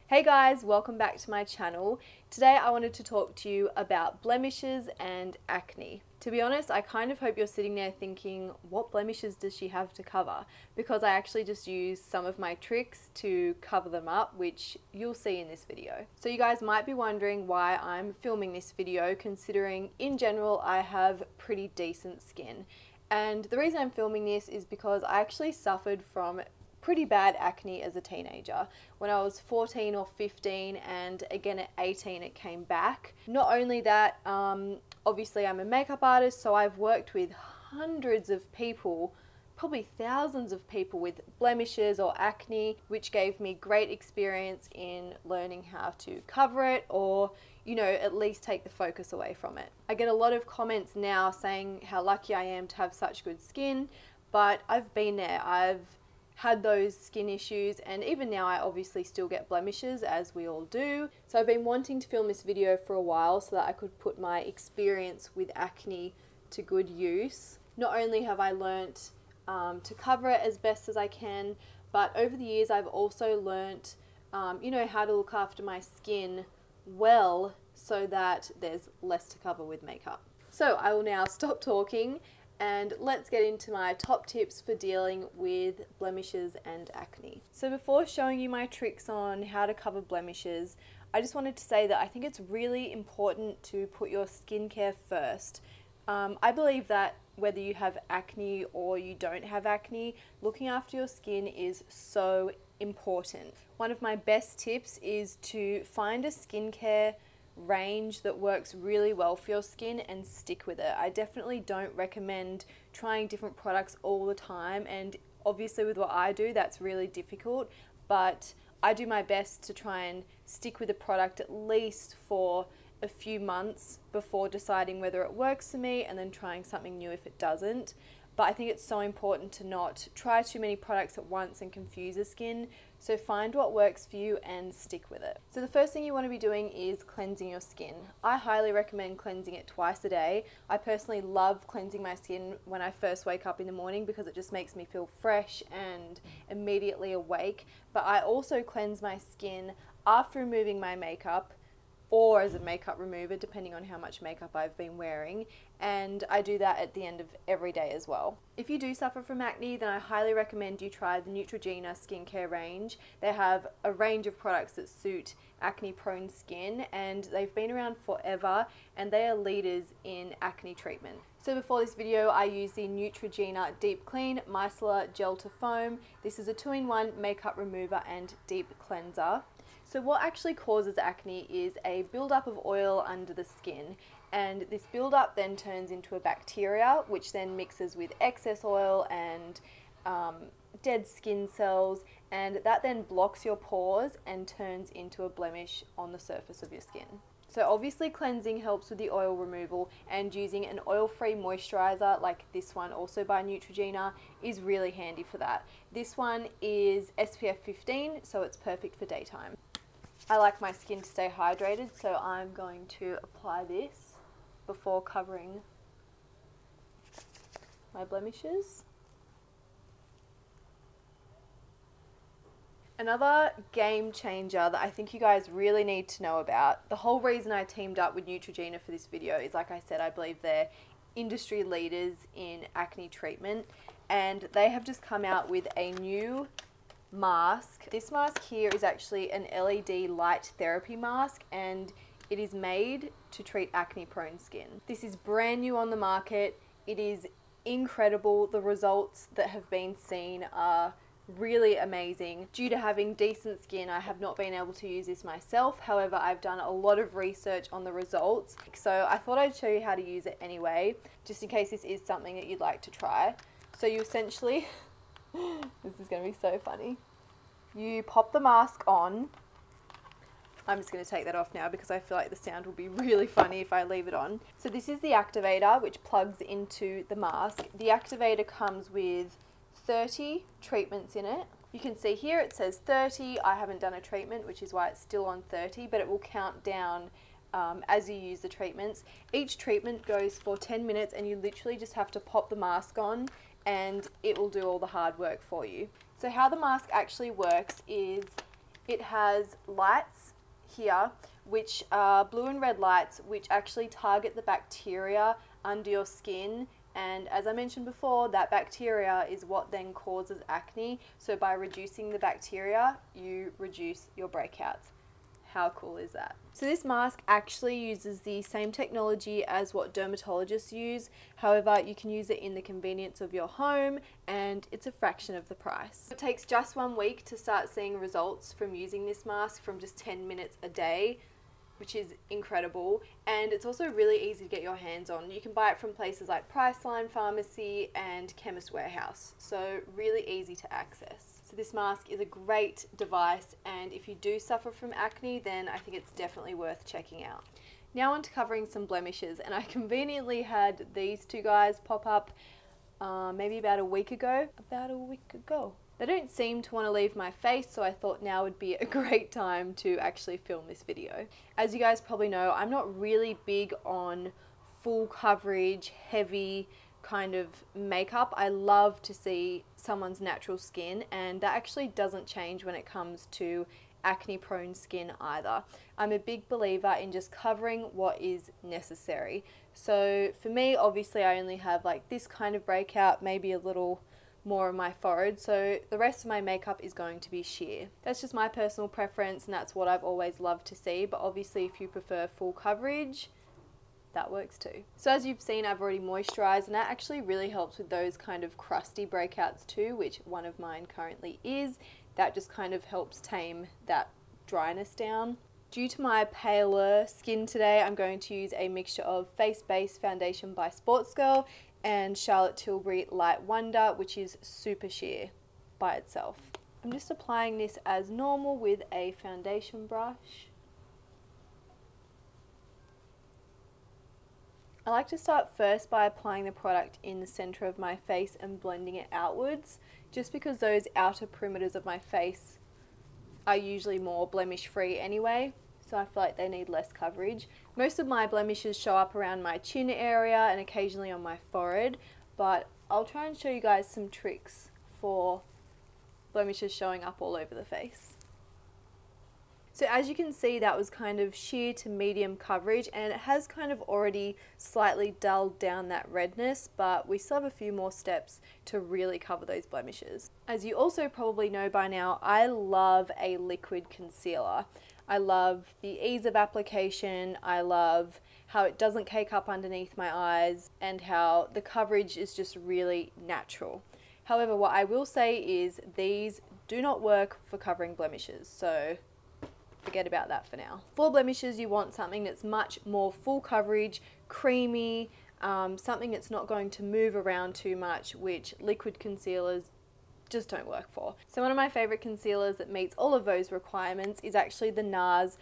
Hey guys, welcome back to my channel. Today I wanted to talk to you about blemishes and acne. To be honest, I kind of hope you're sitting there thinking, what blemishes does she have to cover? Because I actually just used some of my tricks to cover them up, which you'll see in this video. So you guys might be wondering why I'm filming this video, considering in general I have pretty decent skin. And the reason I'm filming this is because I actually suffered from pretty bad acne as a teenager. When I was 14 or 15 and again at 18 it came back. Not only that, obviously I'm a makeup artist, so I've worked with hundreds of people, probably thousands of people with blemishes or acne, which gave me great experience in learning how to cover it or, you know, at least take the focus away from it. I get a lot of comments now saying how lucky I am to have such good skin, but I've been there. I've had those skin issues, and even now I obviously still get blemishes, as we all do. So I've been wanting to film this video for a while so that I could put my experience with acne to good use. Not only have I learnt to cover it as best as I can, but over the years I've also learnt you know, how to look after my skin well so that there's less to cover with makeup. So I will now stop talking and let's get into my top tips for dealing with blemishes and acne. So before showing you my tricks on how to cover blemishes, I just wanted to say that I think it's really important to put your skincare first. I believe that whether you have acne or you don't have acne, looking after your skin is so important. One of my best tips is to find a skincare range that works really well for your skin and stick with it. I definitely don't recommend trying different products all the time, and obviously with what I do that's really difficult, but I do my best to try and stick with a product at least for a few months before deciding whether it works for me and then trying something new if it doesn't. But I think it's so important to not try too many products at once and confuse the skin. So find what works for you and stick with it. So the first thing you want to be doing is cleansing your skin. I highly recommend cleansing it twice a day. I personally love cleansing my skin when I first wake up in the morning because it just makes me feel fresh and immediately awake. But I also cleanse my skin after removing my makeup, or as a makeup remover depending on how much makeup I've been wearing, and I do that at the end of every day as well. If you do suffer from acne, then I highly recommend you try the Neutrogena skincare range. They have a range of products that suit acne prone skin and they've been around forever and they are leaders in acne treatment. So before this video I used the Neutrogena Deep Clean Micellar Gel to Foam. This is a 2-in-1 makeup remover and deep cleanser. So what actually causes acne is a buildup of oil under the skin, and this buildup then turns into a bacteria which then mixes with excess oil and dead skin cells, and that then blocks your pores and turns into a blemish on the surface of your skin. So obviously cleansing helps with the oil removal, and using an oil-free moisturizer like this one, also by Neutrogena, is really handy for that. This one is SPF 15, so it's perfect for daytime. I like my skin to stay hydrated, so I'm going to apply this before covering my blemishes. Another game changer that I think you guys really need to know about, the whole reason I teamed up with Neutrogena for this video is, like I said, I believe they're industry leaders in acne treatment, and they have just come out with a new mask. This mask here is actually an LED light therapy mask, and it is made to treat acne prone skin. This is brand new on the market. It is incredible. The results that have been seen are really amazing. Due to having decent skin, I have not been able to use this myself. However, I've done a lot of research on the results, so I thought I'd show you how to use it anyway, just in case this is something that you'd like to try. So you essentially this is going to be so funny. You pop the mask on. I'm just going to take that off now because I feel like the sound will be really funny if I leave it on. So this is the activator which plugs into the mask. The activator comes with 30 treatments in it. You can see here it says 30. I haven't done a treatment, which is why it's still on 30, but it will count down as you use the treatments. Each treatment goes for 10 minutes and you literally just have to pop the mask on and it will do all the hard work for you. So how the mask actually works is It has lights here, which are blue and red lights, which actually target the bacteria under your skin. And as I mentioned before, that bacteria is what then causes acne. So by reducing the bacteria, you reduce your breakouts. How cool is that? So this mask actually uses the same technology as what dermatologists use. However, you can use it in the convenience of your home and it's a fraction of the price. It takes just 1 week to start seeing results from using this mask from just 10 minutes a day, which is incredible. And it's also really easy to get your hands on. You can buy it from places like Priceline Pharmacy and Chemist Warehouse. So really easy to access. So this mask is a great device, and if you do suffer from acne, then I think it's definitely worth checking out. Now on to covering some blemishes, and I conveniently had these two guys pop up maybe about a week ago. They don't seem to want to leave my face, so I thought now would be a great time to actually film this video. As you guys probably know, I'm not really big on full coverage, heavy kind of makeup. I love to see someone's natural skin, and that actually doesn't change when it comes to acne prone skin either. I'm a big believer in just covering what is necessary. So for me, obviously I only have like this kind of breakout, maybe a little more on my forehead, so the rest of my makeup is going to be sheer. That's just my personal preference, and that's what I've always loved to see, but obviously if you prefer full coverage, that works too. So as you've seen, I've already moisturized, and that actually really helps with those kind of crusty breakouts too, which one of mine currently is. That just kind of helps tame that dryness down. Due to my paler skin today, I'm going to use a mixture of Face Base Foundation by Sportsgirl and Charlotte Tilbury Light Wonder, which is super sheer by itself. I'm just applying this as normal with a foundation brush. I like to start first by applying the product in the center of my face and blending it outwards, just because those outer perimeters of my face are usually more blemish free anyway, so I feel like they need less coverage. Most of my blemishes show up around my chin area and occasionally on my forehead, but I'll try and show you guys some tricks for blemishes showing up all over the face. So as you can see, that was kind of sheer to medium coverage, and it has kind of already slightly dulled down that redness, but we still have a few more steps to really cover those blemishes. As you also probably know by now, I love a liquid concealer. I love the ease of application, I love how it doesn't cake up underneath my eyes, and how the coverage is just really natural. However, what I will say is these do not work for covering blemishes, so forget about that for now. For blemishes, you want something that's much more full coverage, creamy, something that's not going to move around too much, which liquid concealers just don't work for. So one of my favorite concealers that meets all of those requirements is actually the NARS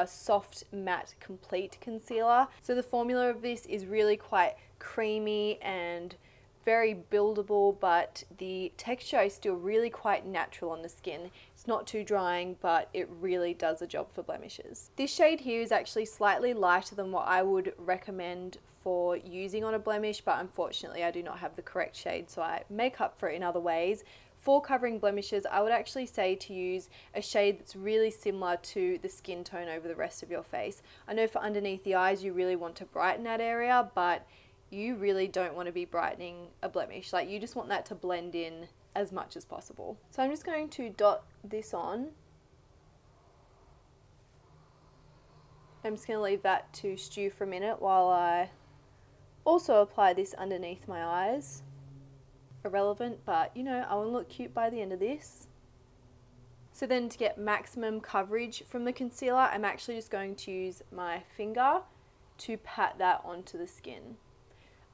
Soft Matte Complete Concealer. So the formula of this is really quite creamy and very buildable, but the texture is still really quite natural on the skin. It's not too drying, but it really does a job for blemishes. This shade here is actually slightly lighter than what I would recommend for using on a blemish, but unfortunately I do not have the correct shade, so I make up for it in other ways. For covering blemishes, I would actually say to use a shade that's really similar to the skin tone over the rest of your face. I know for underneath the eyes you really want to brighten that area, but you really don't want to be brightening a blemish. Like, you just want that to blend in as much as possible. So I'm just going to dot this on. I'm just going to leave that to stew for a minute while I also apply this underneath my eyes. Irrelevant, but you know, I want to look cute by the end of this. So then to get maximum coverage from the concealer, I'm actually just going to use my finger to pat that onto the skin.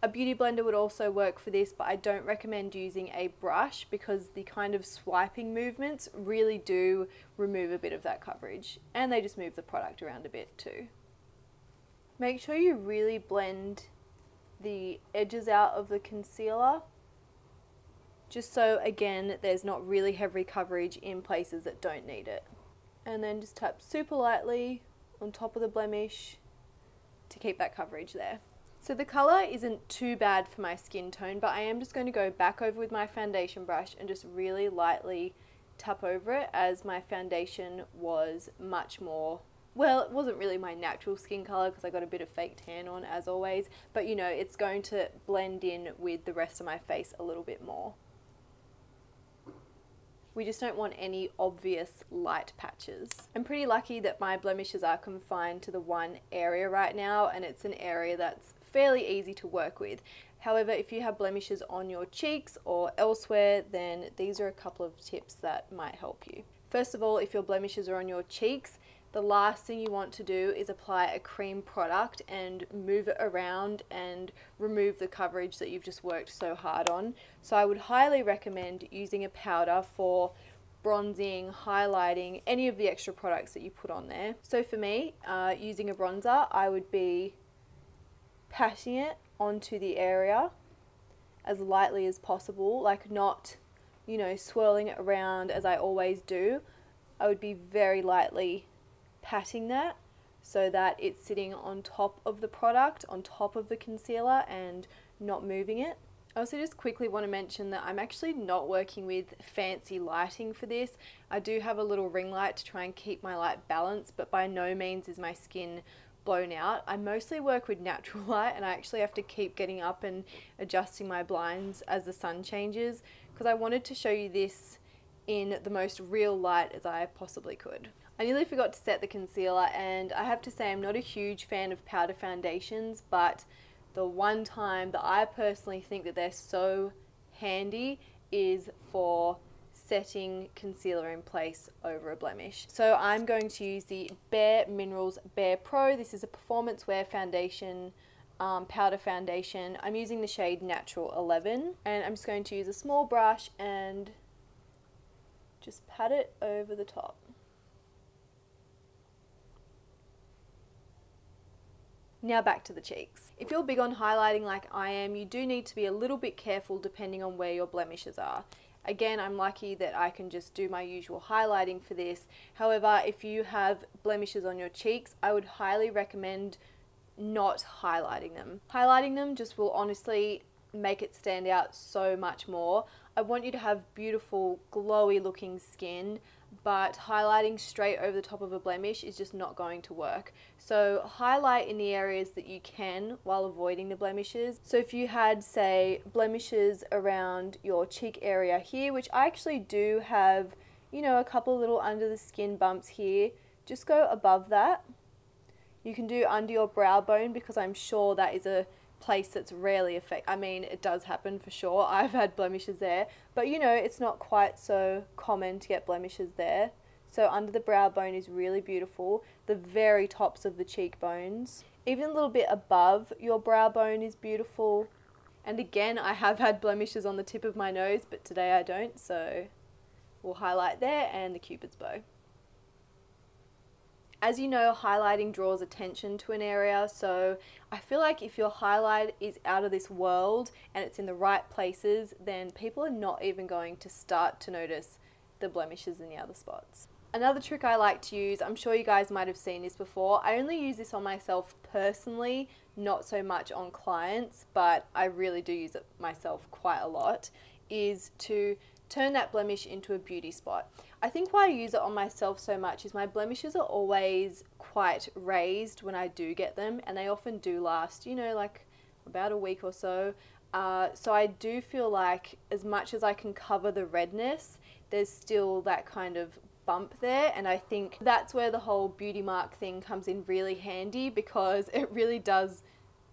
A beauty blender would also work for this, but I don't recommend using a brush because the kind of swiping movements really do remove a bit of that coverage, and they just move the product around a bit too. Make sure you really blend the edges out of the concealer, just so again there's not really heavy coverage in places that don't need it. And then just tap super lightly on top of the blemish to keep that coverage there. So the colour isn't too bad for my skin tone, but I am just going to go back over with my foundation brush and just really lightly tap over it, as my foundation was much more, well, it wasn't really my natural skin color because I got a bit of fake tan on as always, but you know, it's going to blend in with the rest of my face a little bit more. We just don't want any obvious light patches. I'm pretty lucky that my blemishes are confined to the one area right now, and it's an area that's fairly easy to work with. However, if you have blemishes on your cheeks or elsewhere, then these are a couple of tips that might help you. First of all, if your blemishes are on your cheeks, the last thing you want to do is apply a cream product and move it around and remove the coverage that you've just worked so hard on. So I would highly recommend using a powder for bronzing, highlighting, any of the extra products that you put on there. So for me, using a bronzer, I would be patting it onto the area as lightly as possible, like not, you know, swirling it around as I always do. I would be very lightly patting that so that it's sitting on top of the product, on top of the concealer, and not moving it. I also just quickly want to mention that I'm actually not working with fancy lighting for this. I do have a little ring light to try and keep my light balanced, but by no means is my skin blown out. I mostly work with natural light, and I actually have to keep getting up and adjusting my blinds as the sun changes, because I wanted to show you this in the most real light as I possibly could. I nearly forgot to set the concealer, and I have to say I'm not a huge fan of powder foundations, but the one time that I personally think that they're so handy is for setting concealer in place over a blemish. So I'm going to use the Bare Minerals Bare Pro. This is a performance wear foundation, powder foundation. I'm using the shade Natural 11, and I'm just going to use a small brush and just pat it over the top. Now back to the cheeks. If you're big on highlighting like I am, you do need to be a little bit careful depending on where your blemishes are. Again, I'm lucky that I can just do my usual highlighting for this. However, if you have blemishes on your cheeks, I would highly recommend not highlighting them. Highlighting them just will honestly make it stand out so much more. I want you to have beautiful, glowy looking skin, but highlighting straight over the top of a blemish is just not going to work. So highlight in the areas that you can while avoiding the blemishes. So if you had, say, blemishes around your cheek area here, which I actually do have, you know, a couple little under the skin bumps here, just go above that. You can do under your brow bone, because I'm sure that is a place that's rarely affected. I mean, it does happen for sure. I've had blemishes there, but you know, it's not quite so common to get blemishes there. So under the brow bone is really beautiful. The very tops of the cheekbones, even a little bit above your brow bone, is beautiful. And again, I have had blemishes on the tip of my nose, but today I don't, so we'll highlight there, and the Cupid's bow. As you know, highlighting draws attention to an area, so I feel like if your highlight is out of this world and it's in the right places, then people are not even going to start to notice the blemishes in the other spots. Another trick I like to use, I'm sure you guys might have seen this before, I only use this on myself personally, not so much on clients, but I really do use it myself quite a lot, is to turn that blemish into a beauty spot. I think why I use it on myself so much is my blemishes are always quite raised when I do get them, and they often do last, you know, like about a week or so. So I do feel like as much as I can cover the redness, there's still that kind of bump there, and I think that's where the whole beauty mark thing comes in really handy, because it really does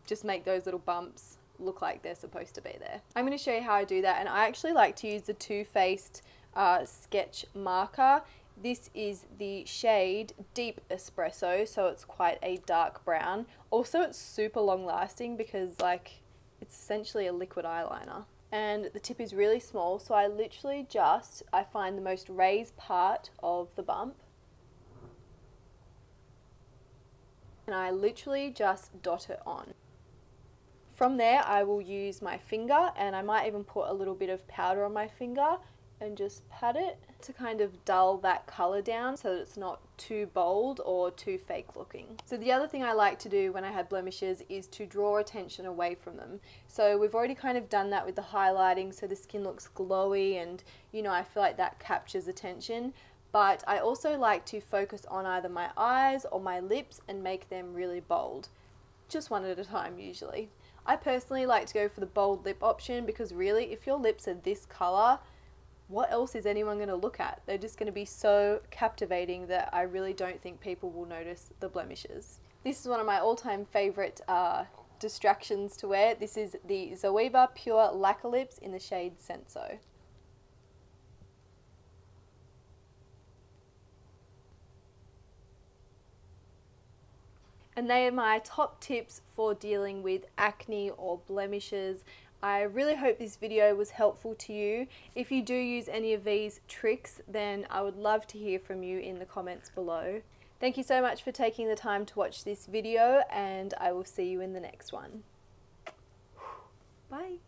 just make those little bumps look like they're supposed to be there. I'm going to show you how I do that, and I actually like to use the Too Faced sketch marker. This is the shade Deep Espresso, so it's quite a dark brown. Also, it's super long lasting because like it's essentially a liquid eyeliner. And the tip is really small, so I literally just, I find the most raised part of the bump, and I literally just dot it on. From there, I will use my finger, and I might even put a little bit of powder on my finger and just pat it to kind of dull that colour down so that it's not too bold or too fake looking. So the other thing I like to do when I have blemishes is to draw attention away from them. So we've already kind of done that with the highlighting so the skin looks glowy, and you know, I feel like that captures attention. But I also like to focus on either my eyes or my lips and make them really bold. Just one at a time usually. I personally like to go for the bold lip option because really, if your lips are this colour, what else is anyone going to look at? They're just going to be so captivating that I really don't think people will notice the blemishes. This is one of my all-time favourite distractions to wear. This is the Zoeva Pure Lacquer Lips in the shade Senso. And they are my top tips for dealing with acne or blemishes. I really hope this video was helpful to you. If you do use any of these tricks, then I would love to hear from you in the comments below. Thank you so much for taking the time to watch this video, and I will see you in the next one. Bye.